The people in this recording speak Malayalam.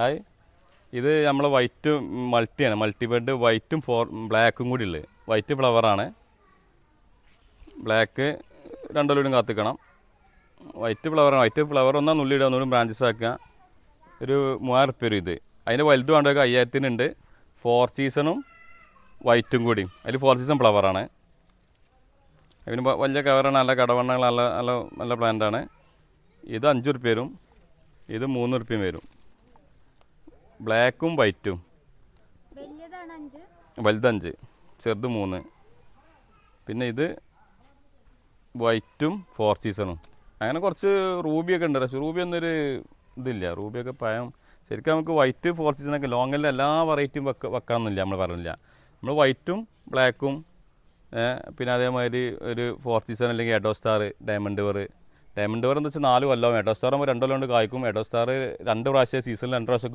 ഹായ്, ഇത് നമ്മൾ വൈറ്റ് മൾട്ടിയാണ്. മൾട്ടി ബെഡ് വൈറ്റും ബ്ലാക്കും കൂടി ഉള്ളത്. വൈറ്റ് ഫ്ലവറാണ്. ബ്ലാക്ക് രണ്ടോലും കാത്തിക്കണം. വൈറ്റ് ഫ്ലവറാണ്. വൈറ്റ് ഫ്ലവർ ഒന്നാ നുള്ളിയിടുക, ഒന്നുകൂടി ബ്രാഞ്ചസ് ആക്കുക. ഒരു 3000 വരും ഇത്. അതിൻ്റെ വലുത് വേണ്ടതൊക്കെ 5000-നുണ്ട്. 4 സീസണും വൈറ്റും കൂടി. അതിൽ 4 സീസൺ ഫ്ലവറാണ്. അതിന് വലിയ കവറാണ്. നല്ല കടവണ്ണകൾ, നല്ല നല്ല നല്ല പ്ലാന്റാണ്. ഇത് 5 വരും. ഇത് 3 വരും. ബ്ലാക്കും വൈറ്റും. വലുത് 5, ചെറുത് 3. പിന്നെ ഇത് വൈറ്റും 4 സീസണും. അങ്ങനെ കുറച്ച് റൂബിയൊക്കെ ഉണ്ട്. പക്ഷേ റൂബി ഒന്നൊരു ഇതില്ല. റൂബിയൊക്കെ പഴം. ശരിക്കും നമുക്ക് വൈറ്റ് 4 സീസണൊക്കെ ലോങ്ങലിൽ എല്ലാ വെറൈറ്റിയും വെക്കണമെന്നില്ല. നമ്മൾ പറഞ്ഞില്ല. നമ്മൾ വൈറ്റും ബ്ലാക്കും, പിന്നെ അതേമാതിരി ഒരു 4 സീസൺ അല്ലെങ്കിൽ എഡോ സ്റ്റാർ, ഡയമണ്ട് വർ എന്ന് വെച്ചാൽ 4 കൊല്ലം. എഡോ സ്റ്റാർ ആകുമ്പോൾ 2 കൊല്ലം കൊണ്ട് കായ്ക്കും. എഡോ സ്റ്റാർ 2 പ്രാവശ്യം സീസണിൽ 2 പ്രാവശ്യം